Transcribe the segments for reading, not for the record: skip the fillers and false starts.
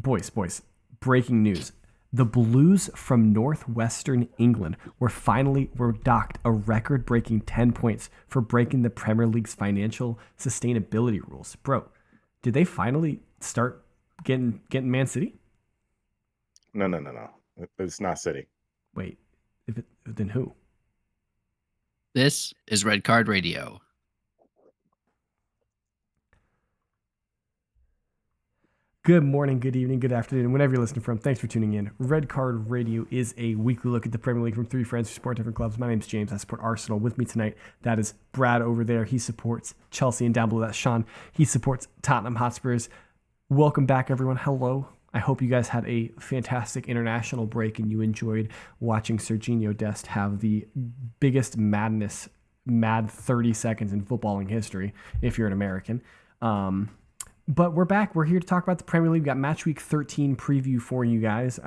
Boys, breaking news. The Blues from northwestern England were docked a record-breaking 10 points for breaking the Premier League's financial sustainability rules. Bro, did they finally start getting Man City? No. It's not City. Wait, then who? This is Red Card Radio. Good morning, good evening, good afternoon, whenever you're listening from. Thanks for tuning in. Red Card Radio is a weekly look at the Premier League from three friends who support different clubs. My name's James. I support Arsenal. With me tonight, that is Brad over there. He supports Chelsea, and down below that's Sean. He supports Tottenham Hotspurs. Welcome back, everyone. Hello. I hope you guys had a fantastic international break and you enjoyed watching Serginho Dest have the biggest mad 30 seconds in footballing history, if you're an American. But we're back. We're here to talk about the Premier League. We've got match week 13 preview for you guys.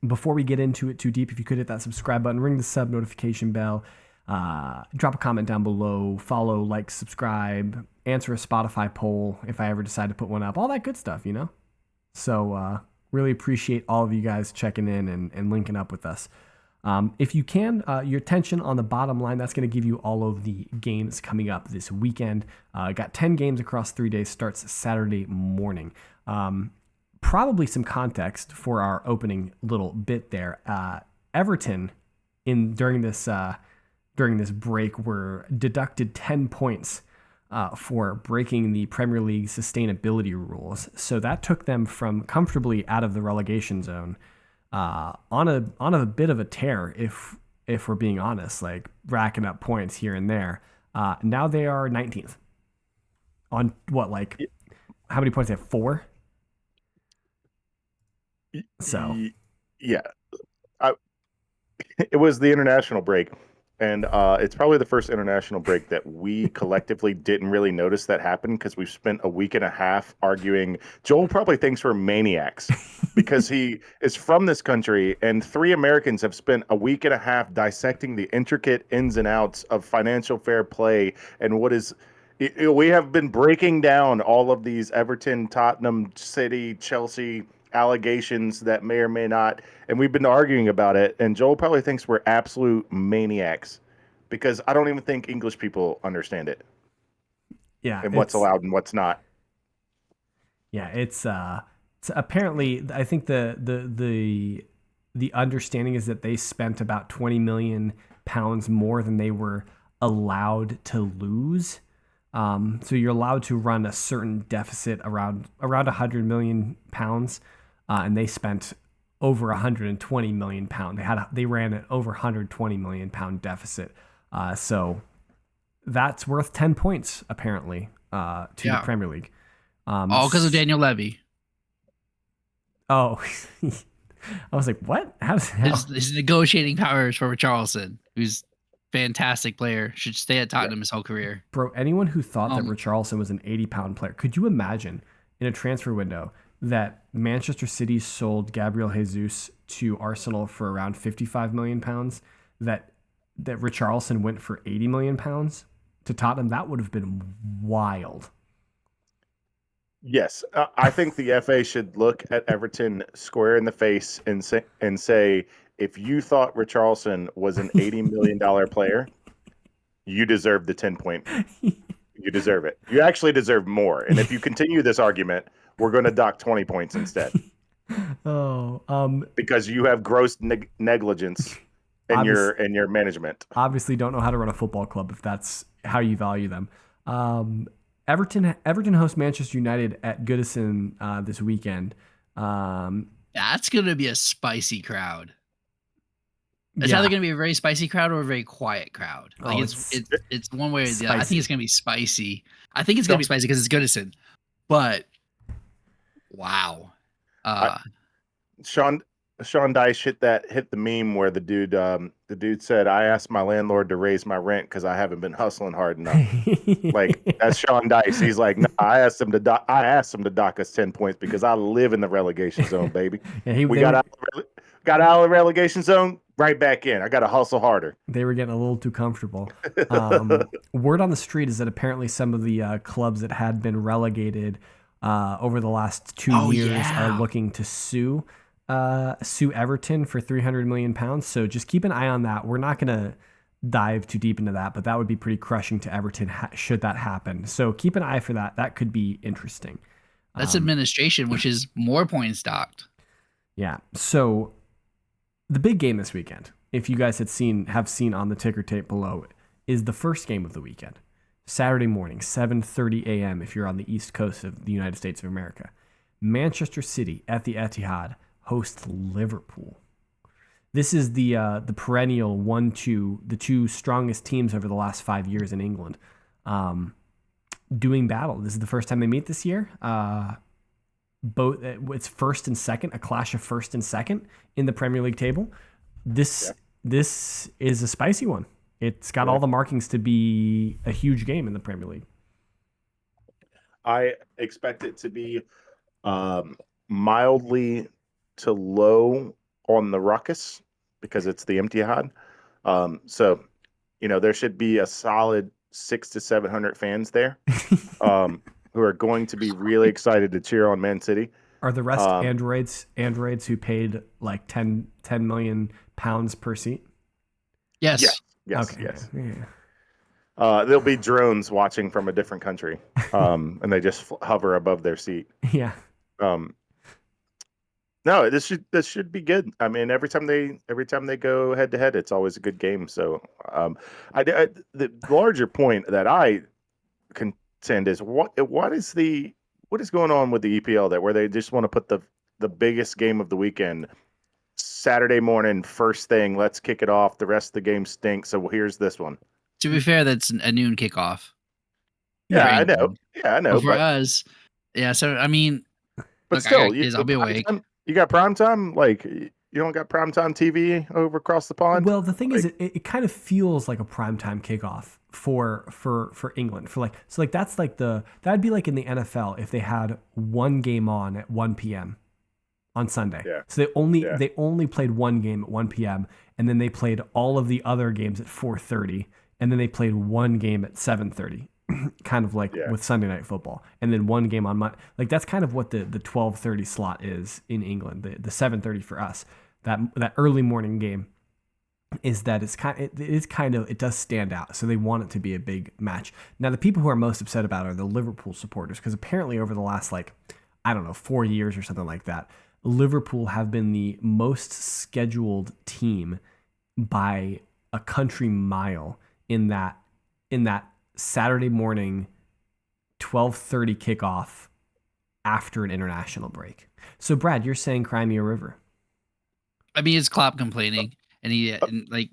Before we get into it too deep, if you could hit that subscribe button, ring the sub notification bell, drop a comment down below, follow, like, subscribe, answer a Spotify poll if I ever decide to put one up, all that good stuff, you know? So really appreciate all of you guys checking in and linking up with us. If you can, your attention on the bottom line, that's going to give you all of the games coming up this weekend. Got 10 games across 3 days, starts Saturday morning. Probably some context for our opening little bit there. Everton, during this break, were deducted 10 points for breaking the Premier League sustainability rules. So that took them from comfortably out of the relegation zone on a bit of a tear, if we're being honest, like racking up points here and there. Now they are 19th on what, like, how many points they have? 4. So yeah, it was the international break, and it's probably the first international break that we collectively didn't really notice that happened because we've spent a week and a half arguing. Joel probably thinks we're maniacs because he is from this country, and 3 Americans have spent a week and a half dissecting the intricate ins and outs of financial fair play and what is. We have been breaking down all of these Everton, Tottenham, City, Chelsea allegations that may or may not, and we've been arguing about it, and Joel probably thinks we're absolute maniacs because I don't even think English people understand it. Yeah, and what's allowed and what's not. Yeah, it's apparently, I think the understanding is that they spent about 20 million pounds more than they were allowed to lose. So you're allowed to run a certain deficit around 100 million pounds. And they spent over 120 million pounds. They ran an over 120 million pound deficit. So that's worth 10 points apparently to the Premier League. All because of Daniel Levy. Oh, I was like, what? His negotiating powers for Richarlison, who's fantastic player, should stay at Tottenham his whole career. Bro, anyone who thought that Richarlison was an 80-pound player, could you imagine in a transfer window that Manchester City sold Gabriel Jesus to Arsenal for around 55 million pounds, that Richarlison went for 80 million pounds to Tottenham? That would have been wild. Yes, I think the FA should look at Everton square in the face and say, if you thought Richarlison was an $80 million player, you deserve the 10-point. You deserve it. You actually deserve more. And if you continue this argument, we're going to dock 20 points instead. Because you have gross negligence in your management. Obviously, don't know how to run a football club if that's how you value them. Everton hosts Manchester United at Goodison this weekend. That's going to be a spicy crowd. It's either going to be a very spicy crowd or a very quiet crowd. Like it's one way or the other. I think it's going to be spicy. I think it's going to be spicy because it's Goodison. But wow, Sean Dyche hit the meme where the dude said, "I asked my landlord to raise my rent because I haven't been hustling hard enough." Like, that's Sean Dyche. He's like, "No, I asked him to dock us 10 points because I live in the relegation zone, baby." Yeah, got out of the relegation zone, right back in. I got to hustle harder. They were getting a little too comfortable. Word on the street is that apparently some of the clubs that had been relegated over the last 2 years are looking to sue Everton for £300 million. So just keep an eye on that. We're not going to dive too deep into that, but that would be pretty crushing to Everton should that happen. So keep an eye for that. That could be interesting. That's administration, which is more points docked. Yeah. So the big game this weekend, if you guys have seen on the ticker tape below, is the first game of the weekend. Saturday morning, 7:30 a.m. if you're on the East Coast of the United States of America. Manchester City at the Etihad hosts Liverpool. This is the perennial 1-2, the two strongest teams over the last 5 years in England, doing battle. This is the first time they meet this year. It's first and second, a clash of first and second in the Premier League table. This is a spicy one. It's got all the markings to be a huge game in the Premier League. I expect it to be mildly to low on the ruckus because it's the Etihad. So, there should be a solid 600 to 700 fans there who are going to be really excited to cheer on Man City. Are the rest androids who paid like 10 million pounds per seat? Yes. Yes. Okay. Yes. Yeah. There'll be drones watching from a different country, and they just hover above their seat. Yeah. No, this should be good. I mean, every time they go head to head, it's always a good game. So, the larger point that I contend is what is going on with the EPL there, where they just want to put the biggest game of the weekend Saturday morning, first thing. Let's kick it off. The rest of the game stinks. So here's this one. To be fair, that's a noon kickoff. Yeah, I know. Yeah, I know. But for us, yeah. So I mean, but look, still, I'll be awake. You got prime time? Like, you don't got prime time TV over across the pond? Well, the thing is, it kind of feels like a prime time kickoff for England. That'd be like in the NFL if they had one game on at 1 p.m. on Sunday. Yeah. So they only played one game at 1 p.m. and then they played all of the other games at 4:30, and then they played one game at 7:30. Kind of like with Sunday Night Football, and then one game on Monday. Like that's kind of what the 12:30 slot is in England. The 7:30 for us, that early morning game, is that it does stand out. So they want it to be a big match. Now the people who are most upset about it are the Liverpool supporters, because apparently over the last 4 years or something like that, Liverpool have been the most scheduled team by a country mile in that Saturday morning 12:30 kickoff after an international break. So Brad, you're saying cry me a river. I mean, it's Klopp complaining, and like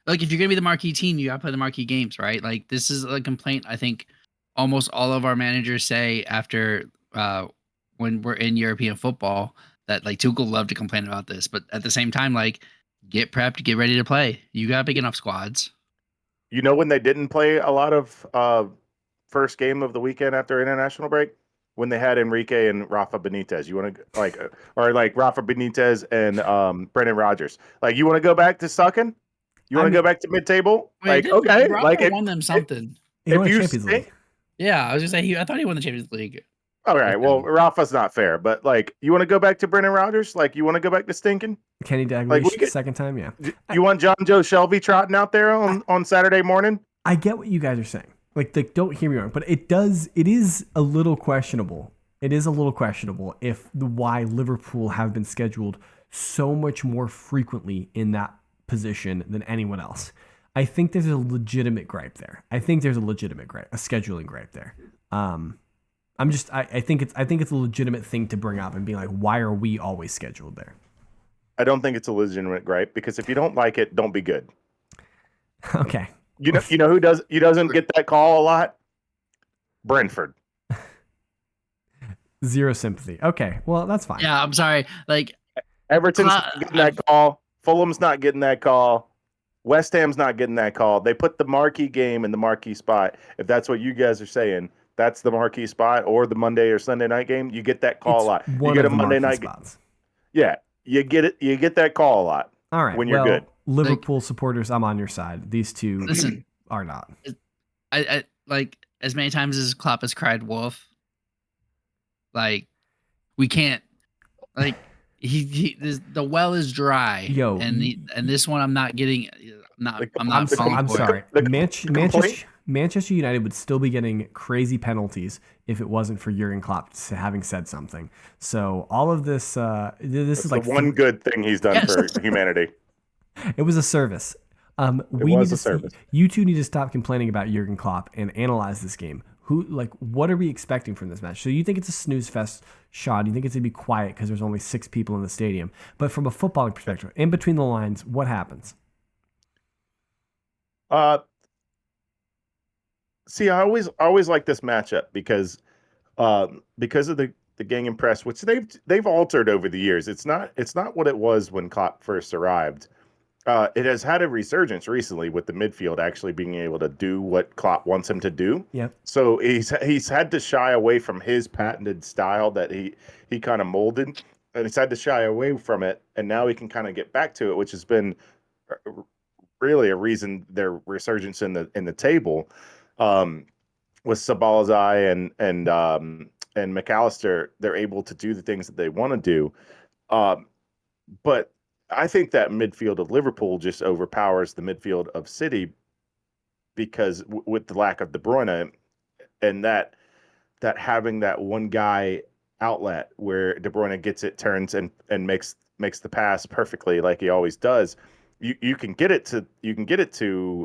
if you're gonna be the marquee team, you gotta play the marquee games, right? Like this is a complaint I think almost all of our managers say after when we're in European football, that like Tuchel loved to complain about this, but at the same time, like get prepped, get ready to play. You got big enough squads. When they didn't play a lot of first game of the weekend after international break, when they had Enrique and Rafa Benitez, you want to or Rafa Benitez and Brendan Rodgers, like you want to go back to sucking? You want to go back to mid-table? Okay, Rafa won them something. He won the Champions League. Yeah, I was gonna say I thought he won the Champions League. All right, well, Rafa's not fair, but you want to go back to Brendan Rodgers? Like you want to go back to stinking? Kenny Dalglish second time, yeah. You want John Joe Shelby trotting out there on Saturday morning? I get what you guys are saying. Like don't hear me wrong, but it is a little questionable. It is a little questionable why Liverpool have been scheduled so much more frequently in that position than anyone else. I think there's a legitimate gripe there. A scheduling gripe there. I think it's a legitimate thing to bring up and be like, why are we always scheduled there? I don't think it's a legitimate gripe, because if you don't like it, don't be good. Okay. You know who doesn't get that call a lot? Brentford. Zero sympathy. Okay, well that's fine. Yeah, I'm sorry. Like Everton's not getting that call. Fulham's not getting that call. West Ham's not getting that call. They put the marquee game in the marquee spot. If that's what you guys are saying, that's the marquee spot, or the Monday or Sunday night game. You get that call a lot. You get a Monday night game. Yeah, you get it. You get that call a lot. All right. When you're good. Liverpool supporters, I'm on your side. These two are not. I like as many times as Klopp has cried wolf. Like we can't like the well is dry. Yo, and this one I'm not getting. I'm not falling I'm for it. sorry. complaint. Manchester United would still be getting crazy penalties if it wasn't for Jurgen Klopp having said something. So all of this, this is The like one good thing he's done Yes. for humanity. it was a service. It was a service. You two need to stop complaining about Jurgen Klopp and analyze this game. What are we expecting from this match? So you think it's a snooze fest, Sean? You think it's gonna be quiet because there's only 6 people in the stadium? But from a footballing perspective, in between the lines, what happens? See, I always like this matchup because of the gang and press, which they've altered over the years. It's not what it was when Klopp first arrived. It has had a resurgence recently with the midfield actually being able to do what Klopp wants him to do. Yep. So he's had to shy away from his patented style that he kind of molded, and he's had to shy away from it, and now he can kind of get back to it, which has been really a reason their resurgence in the table. With Sabalazai and McAllister, they're able to do the things that they want to do. But I think that midfield of Liverpool just overpowers the midfield of City because with the lack of De Bruyne and that having that one guy outlet where De Bruyne gets it, turns and makes the pass perfectly like he always does. You can get it to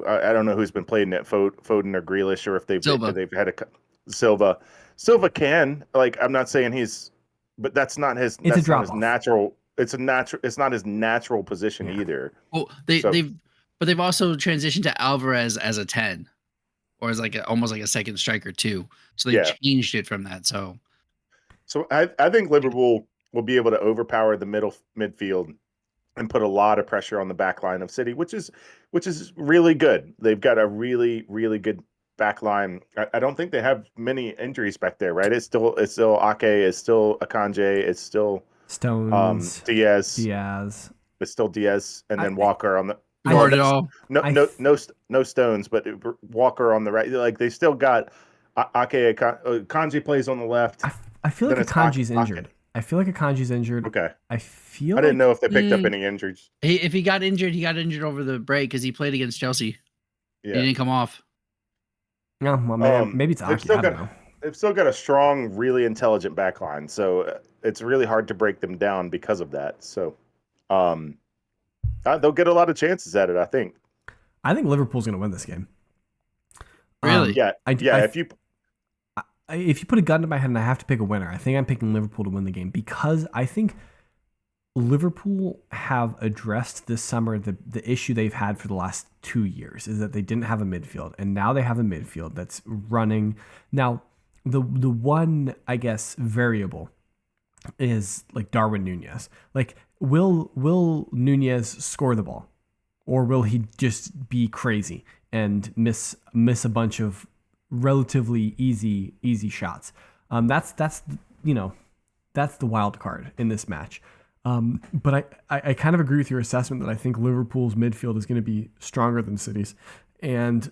I don't know who's been playing it, Foden or Grealish, or if they've had a Silva. Silva can, like, I'm not saying but that's not his. It's that's a not his drop-off. natural. It's not his natural position either. Well, they've also transitioned to Alvarez as a 10, or as almost like a second striker too. So they changed it from that. So I think Liverpool will be able to overpower the midfield and put a lot of pressure on the back line of City, which is really good. They've got a really, really good back line. I don't think they have many injuries back there, right? It's still Ake, it's still Akanji, it's still Stones, Diaz. It's still Diaz, and then Walker on the no Stones, but Walker on the right. Like they still got Ake. Akanji plays on the left. I feel like Akanji's injured. I feel like Akanji's injured. Okay. I didn't know if they picked up any injuries. If he got injured, over the break because he played against Chelsea. Yeah. He didn't come off. No, well, maybe it's Aki. I don't know. They've still got a strong, really intelligent back line, so it's really hard to break them down because of that. So they'll get a lot of chances at it, I think. I think Liverpool's going to win this game. Really? If you put a gun to my head and I have to pick a winner, I think I'm picking Liverpool to win the game because I think Liverpool have addressed this summer the issue they've had for the last 2 years is that they didn't have a midfield, and now they have a midfield that's running. Now, the one, I guess, variable is like Darwin Nunez. Like, will Nunez score the ball, or will he just be crazy and miss a bunch of relatively easy shots? That's the wild card in this match. But I kind of agree with your assessment that I think Liverpool's midfield is going to be stronger than City's, and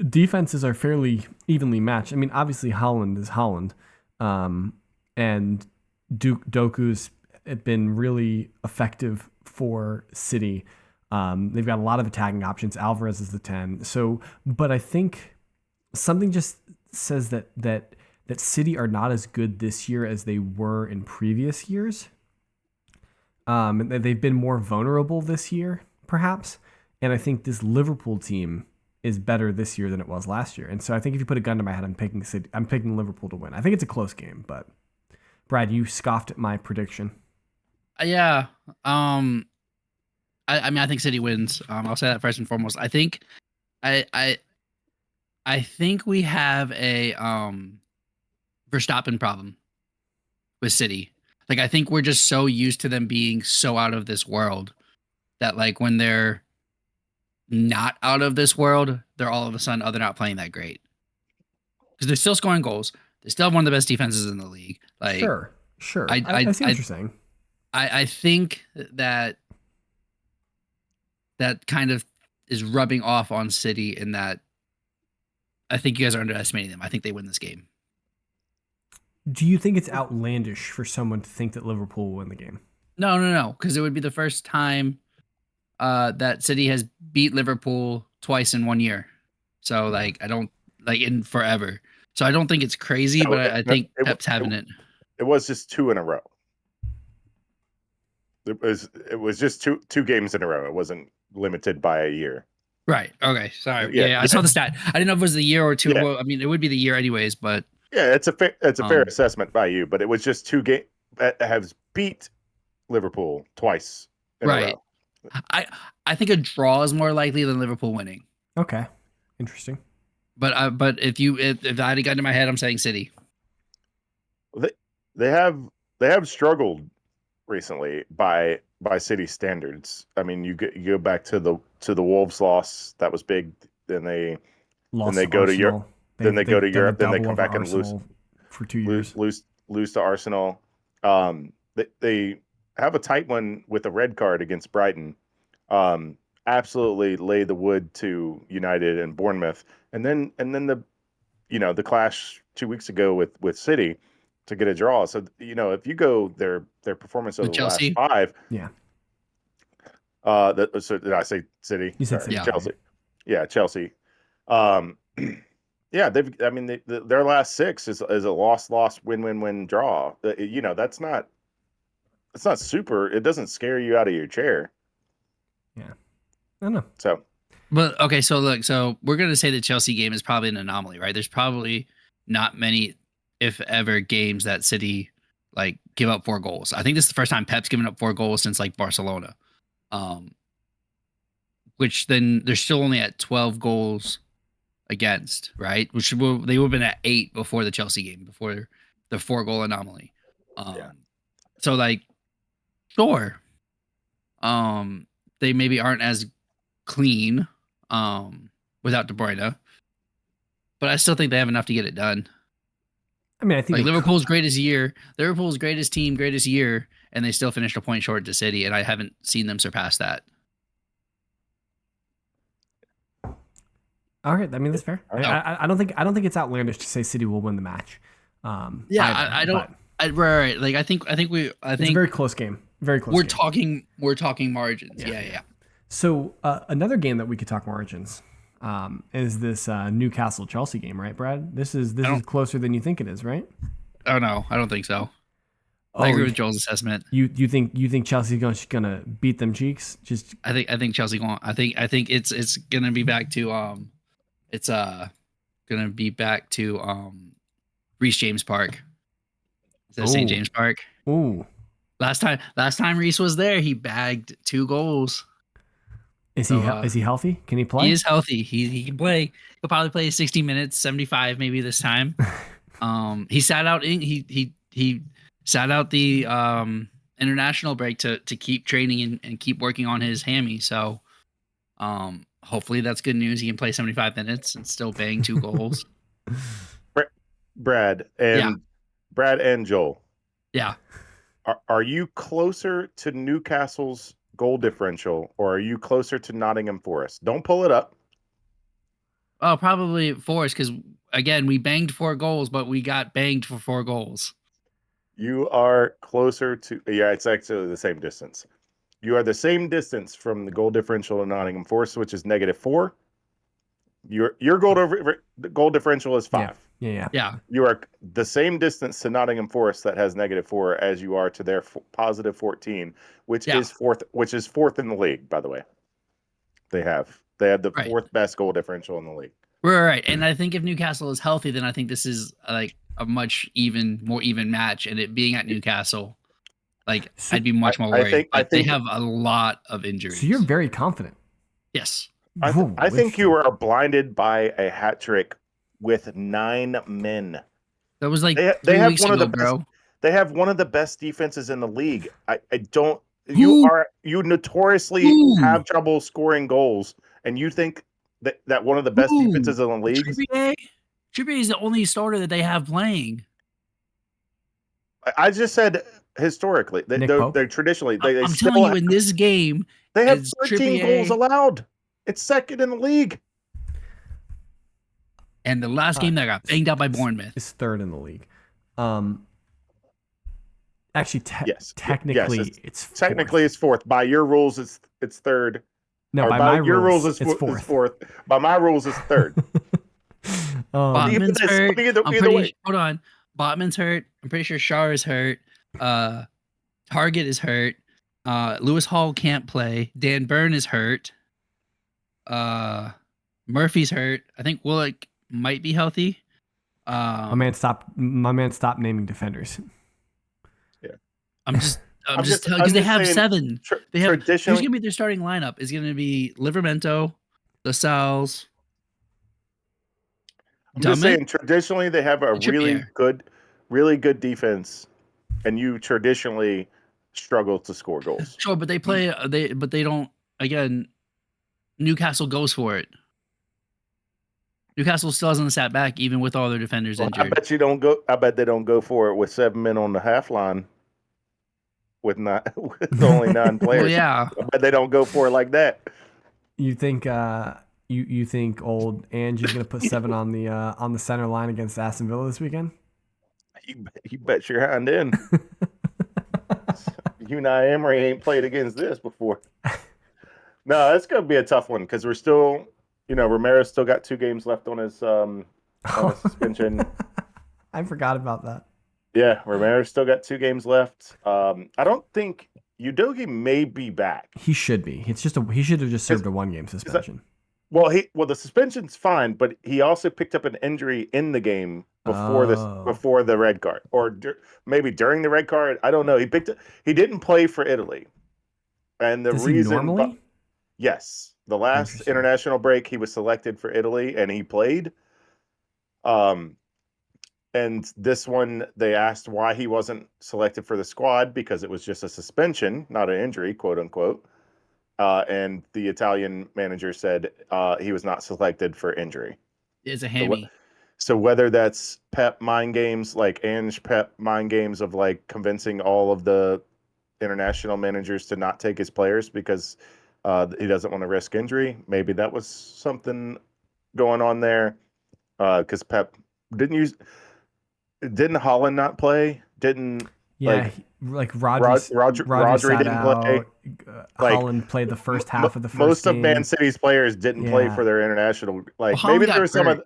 defenses are fairly evenly matched. I mean, obviously Haaland is Haaland, and Doku's been really effective for City. They've got a lot of attacking options. Alvarez is the 10. So, but I think something just says that City are not as good this year as they were in previous years. They've been more vulnerable this year, perhaps. And I think this Liverpool team is better this year than it was last year. And so I think if you put a gun to my head, I'm picking Liverpool to win. I think it's a close game, but Brad, you scoffed at my prediction. Yeah. I mean, I think City wins. I'll say that first and foremost. I think we have a Verstappen problem with City. Like, I think we're just so used to them being so out of this world that, like, when they're not out of this world, they're all of a sudden, they're not playing that great. Because they're still scoring goals. They still have one of the best defenses in the league. Like, sure. I see what you're saying. I think that kind of is rubbing off on City in that I think you guys are underestimating them. I think they win this game. Do you think it's outlandish for someone to think that Liverpool will win the game? No, because it would be the first time that City has beat Liverpool twice in 1 year. So like I don't like in forever. So I don't think it's crazy, No, but I think Pep's having it. It was just 2 in a row. It was just two games in a row. It wasn't limited by a year. Right. Okay. Sorry. Yeah, I saw the stat. I didn't know if it was the year or two. Yeah. Well, I mean, it would be the year anyways, but yeah, it's a fair assessment by you. But it was just 2 games that have beat Liverpool twice in a row. I think a draw is more likely than Liverpool winning. Okay, interesting. But if I had a gun to my head, I'm saying City. They have struggled recently by City standards. I mean, you go back to the Wolves loss, that was big. Then they go to Europe. Then they go to Europe. Then they come back and lose for 2 years. Lose to Arsenal. They have a tight one with a red card against Brighton. Absolutely lay the wood to United and Bournemouth, and then the clash 2 weeks ago with City to get a draw. So if you go their performance over the last 5, yeah. So did I say City? You said City. Yeah. Chelsea. Yeah, Chelsea. Yeah, their last 6 is a loss, win, draw. That's not super. It doesn't scare you out of your chair. Yeah, I don't know. So, but okay, so look, so we're gonna say the Chelsea game is probably an anomaly, right? There's probably not many, if ever, games that City like give up 4 goals. I think this is the first time Pep's given up 4 goals since like Barcelona. Which then they're still only at 12 goals against, right? Which they would have been at 8 before the Chelsea game, before the 4-goal anomaly. So like, sure, they maybe aren't as clean without De Bruyne, but I still think they have enough to get it done. I mean, I think like Liverpool's greatest year, Liverpool's greatest team, greatest year, and they still finished a point short to City, and I haven't seen them surpass that. All right, I mean that's fair. I don't think it's outlandish to say City will win the match. I don't. Right. Like I think it's a very close game. Very close. We're talking margins. Yeah. So another game that we could talk margins is this Newcastle Chelsea game, right, Brad? This is closer than you think it is, right? Oh no, I don't think so. I agree with Joel's assessment. You think Chelsea's gonna beat them cheeks? I think Chelsea going. I think it's gonna be back to gonna be back to Reece James Park. Is that St. James Park? Ooh. Last time Reece was there, he bagged 2 goals. Is he healthy? Can he play? He is healthy. He can play. He'll probably play 60 minutes, 75 maybe this time. He sat out he sat out the international break to keep training and keep working on his hammy. So hopefully that's good news. He can play 75 minutes and still bang 2 goals. Brad and Joel. Yeah. Are you closer to Newcastle's goal differential, or are you closer to Nottingham Forest? Don't pull it up. Oh, probably Forest, because again, we banged 4 goals, but we got banged for 4 goals. You are closer to, it's actually the same distance. You are the same distance from the goal differential in Nottingham Forest, which is -4. Your goal differential is 5. Yeah. You are the same distance to Nottingham Forest that has -4 as you are to their +14, which is fourth in the league, by the way. They have the 4th best goal differential in the league. Right. And I think if Newcastle is healthy, then I think this is like a much more even match. And it being at Newcastle, like I'd be much more worried. I think they have a lot of injuries. So you're very confident. Yes. I think you are blinded by a hat trick with 9 men. That was like they have weeks one ago, of the bro. Best, they have one of the best defenses in the league. You notoriously have trouble scoring goals, and you think that one of the best defenses in the league. Trippier is the only starter that they have playing. I just said historically. They're traditionally. I'm telling you, in this game, they have 13 goals allowed. It's 2nd in the league. And the last game that got banged out by Bournemouth is 3rd in the league. Actually, Yes. technically, it's fourth. Technically it's fourth. By your rules, it's third. No, or by my your rules, it's fourth. fourth. By my rules, it's third. Botman's hurt. Either way. Hold on. Botman's hurt. I'm pretty sure Shar is hurt. Target is hurt. Lewis Hall can't play. Dan Byrne is hurt. Murphy's hurt. I think Willock might be healthy. My man, stop naming defenders. Yeah, I'm just telling because they have seven. They have who's gonna be their starting lineup is gonna be Livramento, LaSalle's. I'm just saying traditionally they have a really good defense, and you traditionally struggle to score goals. Sure, but they play but they don't. Again, Newcastle goes for it. Newcastle still hasn't sat back even with all their defenders injured. I bet they don't go for it with 7 men on the half line with only 9 players. Well, yeah. I bet they don't go for it like that. You think you think old Angie's gonna put 7 on the center line against Aston Villa this weekend? You bet your hand in. Unai Emery ain't played against this before. No, it's gonna be a tough one because we're still, Romero's still got 2 games left on his suspension. I forgot about that. Yeah, Romero's still got 2 games left. I don't think Udogie may be back. He should be. He should have just served a 1-game suspension. The suspension's fine, but he also picked up an injury in the game before the red card, or maybe during the red card. I don't know. He didn't play for Italy, and the reason. He normally? Yes, the last international break he was selected for Italy, and he played. And this one they asked why he wasn't selected for the squad because it was just a suspension, not an injury, quote unquote. And the Italian manager said he was not selected for injury. It's a hammy. So whether that's Pep mind games, like Ange Pep mind games of like convincing all of the international managers to not take his players because he doesn't want to risk injury. Maybe that was something going on there. Because Pep didn't Holland not play? Rodri didn't play. Holland played the first half of the first most game. Of Man City's players didn't play for their international. Maybe there was some of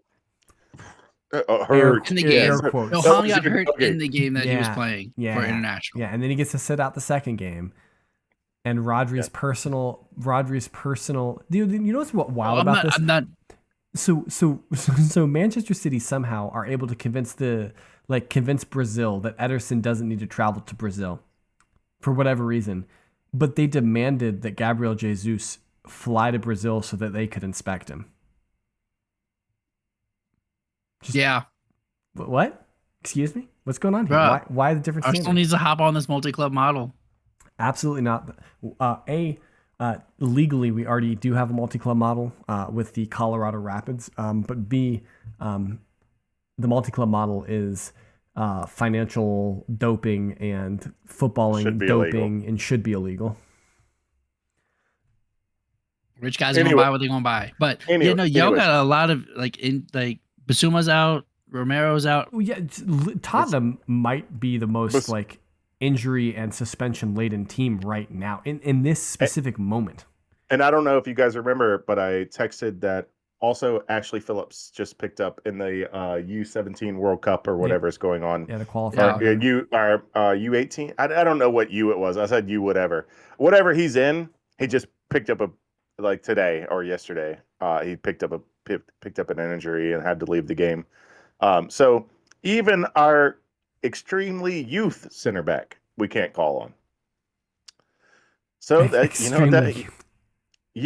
hurt in the game. No, Holland got hurt in the game that he was playing for international. Yeah, and then he gets to sit out the second game. And Rodri's personal. Dude, you know what's wild about this? I'm not. So Manchester City somehow are able to convince Brazil that Ederson doesn't need to travel to Brazil for whatever reason, but they demanded that Gabriel Jesus fly to Brazil so that they could inspect him. What? Excuse me? What's going on here? Bruh, why the difference? Arsenal needs to hop on this multi-club model. Absolutely not. Legally, we already do have a multi-club model with the Colorado Rapids. But B, the multi-club model is financial doping and footballing doping illegal. And should be illegal. Rich guys are gonna buy what they're gonna buy. But y'all got a lot of Basuma's out, Romero's out. Well, yeah, Tottenham might be the most injury and suspension laden team right now in this specific moment. And I don't know if you guys remember, but I texted that also Ashley Phillips just picked up in the U17 World Cup or whatever is going on. Yeah, the qualifier. U18. I don't know what U it was. I said U whatever. Whatever he's in, he just picked up today or yesterday. He picked up an injury and had to leave the game. So even our extremely youth center back we can't call on. So that you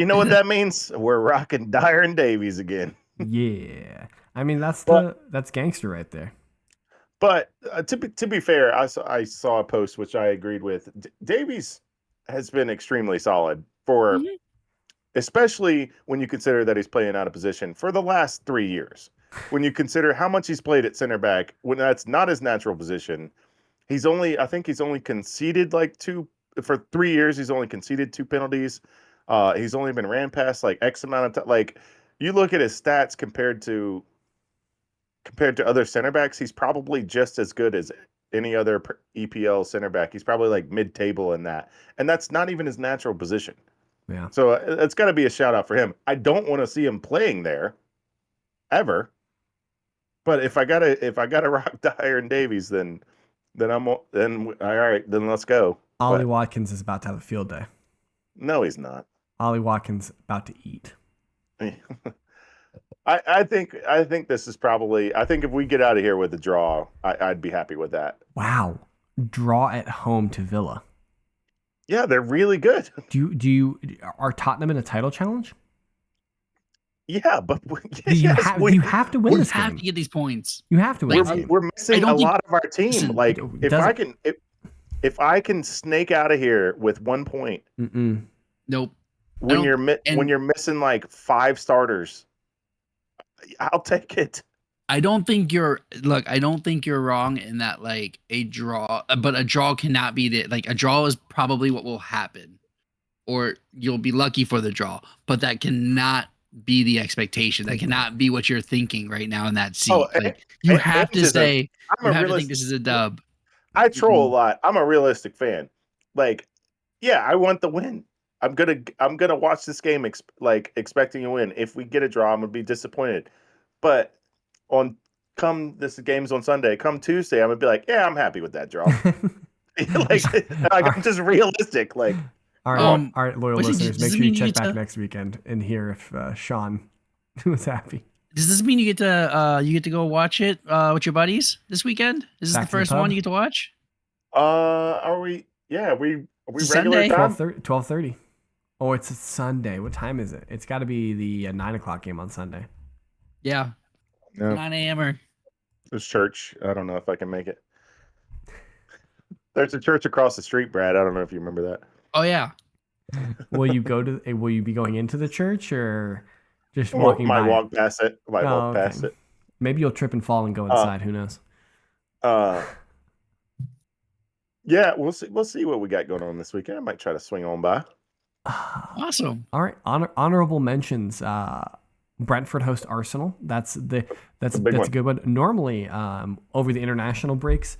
know what that means? We're rocking Dyer and Davies again. Yeah, I mean that's gangster right there. But to be fair, I saw a post which I agreed with. Davies has been extremely solid for, especially when you consider that he's playing out of position for the last 3 years. When you consider how much he's played at center back, when that's not his natural position, I think he's only conceded 2 for 3 years. He's only conceded 2 penalties. He's only been ran past X amount of time. You look at his stats compared to compared to other center backs, he's probably just as good as any other EPL center back. He's probably like mid-table in that, and that's not even his natural position. Yeah. So it's got to be a shout out for him. I don't want to see him playing there ever, but if I gotta rock Dyer Davies, then all right, then let's go. Ollie Watkins is about to have a field day. No, he's not. Ollie Watkins about to eat. I think this is probably. I think if we get out of here with a draw, I'd be happy with that. Wow, draw at home to Villa. Yeah, they're really good. Are Tottenham in a title challenge? Yeah, but you have to win this game. You have to get these points. You have to win this game. We're missing a lot of our team. Listen, like if I can snake out of here with 1 point. Nope. When you're missing like 5 starters, I'll take it. I don't think you're wrong in that, like, a draw, but a draw cannot be a draw is probably what will happen, or you'll be lucky for the draw, but that cannot be the expectation. That cannot be what you're thinking right now in that seat. You have to think this is a dub. I troll a lot. I'm a realistic fan. Like, yeah, I want the win. I'm gonna watch this game expecting a win. If we get a draw, I'm gonna be disappointed. But this game's on Sunday. Come Tuesday, I'm gonna be like, yeah, I'm happy with that draw. I'm just realistic. Like, all right, loyal listeners, make sure you check back next weekend and hear if Sean was happy. Does this mean you get to go watch it with your buddies this weekend? Is this the first one you get to watch? Are we? Yeah, are we Sunday? regular time? 12:30. Oh, it's a Sunday. What time is it? It's got to be the 9 o'clock game on Sunday. Yeah. No. 9 a.m. There's church. I don't know if I can make it. There's a church across the street, Brad. I don't know if you remember that. Oh yeah. Will you be going into the church or just walking by? Walk past it. Walk past it. Maybe you'll trip and fall and go inside. Who knows? Yeah, we'll see. We'll see what we got going on this weekend. I might try to swing on by. Awesome. All right. Honorable mentions. Brentford host Arsenal. That's a good one. Normally, over the international breaks,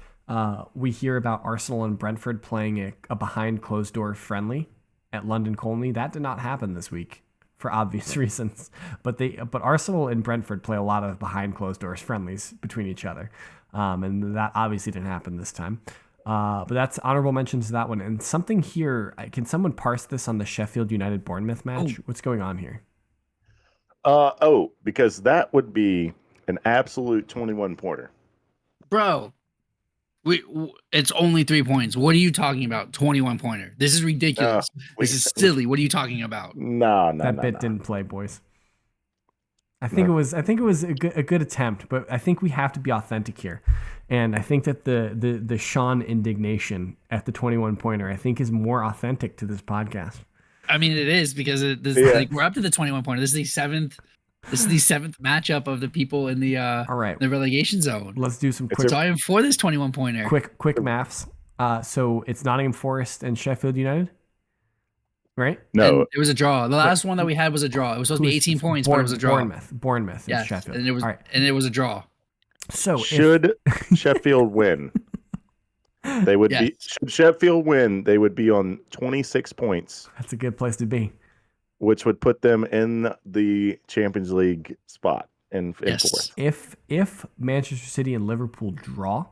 we hear about Arsenal and Brentford playing a behind closed door friendly at London Colney. That did not happen this week for obvious reasons. But Arsenal and Brentford play a lot of behind closed doors friendlies between each other, and that obviously didn't happen this time. But that's honorable mentions to that one. And something here, can someone parse this on the Sheffield United Bournemouth match? Oh. What's going on here? Because that would be an absolute 21-pointer. Bro, it's only 3 points. What are you talking about? 21-pointer. This is ridiculous. This is silly. What are you talking about? No. That bit didn't play, boys. I think it was a good attempt, but I think we have to be authentic here. And I think that the Sean indignation at the 21-pointer, I think, is more authentic to this podcast. I mean, it is because we're up to the 21-pointer. This is the seventh matchup of the people in the the relegation zone. Let's do some quick. So I am for this 21-pointer. Quick maths. So it's Nottingham Forest and Sheffield United, right? No, and it was a draw. The last one that we had was a draw. It was supposed to be 18 points, but it was a draw. Bournemouth. Yes, Sheffield. And it was a draw. So should Sheffield win? They would be. Should Sheffield win, they would be on 26 points. That's a good place to be. Which would put them in the Champions League spot in fourth. If Manchester City and Liverpool draw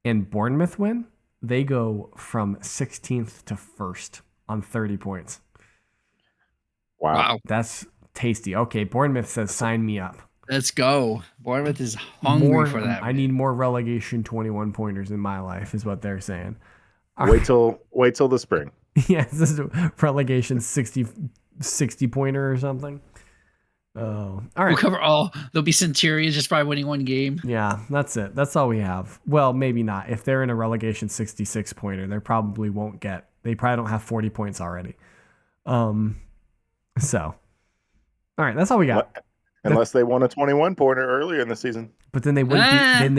and Bournemouth win, they go from 16th to 1st on 30 points. Wow. That's tasty. Okay, Bournemouth says sign me up. Let's go. Bournemouth is hungry for that. I need more relegation 21-pointers in my life, is what they're saying. Wait till the spring. Yes, this is relegation 60-pointer or something. Oh, all right. We'll cover all. There'll be Centurions just by winning one game. Yeah, that's it. That's all we have. Well, maybe not. If they're in a relegation 66-pointer, they probably won't get. They probably don't have 40 points already. So, all right, that's all we got. Unless they won a 21-pointer earlier in the season. But then they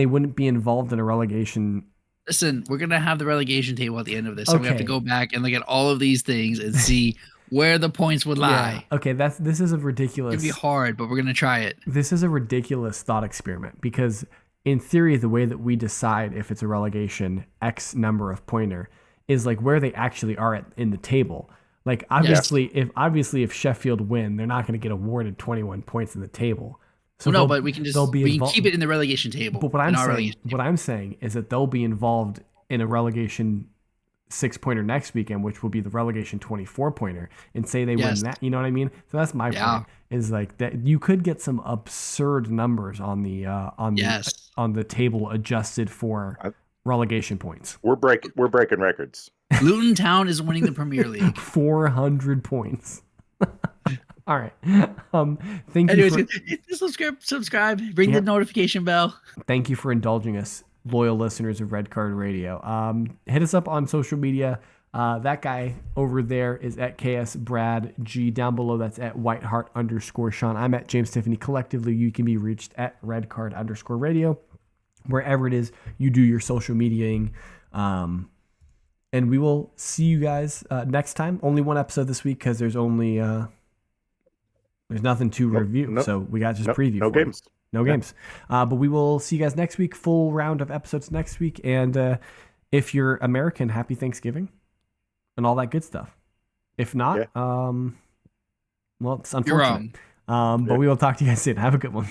wouldn't be involved in a relegation. Listen, we're gonna have the relegation table at the end of this, so we have to go back and look at all of these things and see where the points would lie. Yeah. Okay, this is a ridiculous. It'd be hard, but we're gonna try it. This is a ridiculous thought experiment because, in theory, the way that we decide if it's a relegation X number of pointer is like where they actually are in the table. Like obviously, if Sheffield win, they're not going to get awarded 21 points in the table. So no, but we can keep it in the relegation table. But what I'm saying is that they'll be involved in a relegation 6-pointer next weekend, which will be the relegation 24-pointer, and say they win that. You know what I mean? So that's my point. Is like that you could get some absurd numbers on the table adjusted for relegation points. We're breaking records. Luton Town is winning the Premier League. 400 points. All right. Thank you. Subscribe. Ring the notification bell. Thank you for indulging us, loyal listeners of Red Card Radio. Hit us up on social media. That guy over there is at KSBradG. Down below, that's at Whiteheart_Sean. I'm at James Tiffany. Collectively, you can be reached at redcard_radio. Wherever it is you do your social mediaing. And we will see you guys next time. Only one episode this week because there's only there's nothing to review. So we got just preview. No games. No games. But we will see you guys next week. Full round of episodes next week. And if you're American, happy Thanksgiving and all that good stuff. If not, well, it's unfortunate. You're wrong. But we will talk to you guys soon. Have a good one.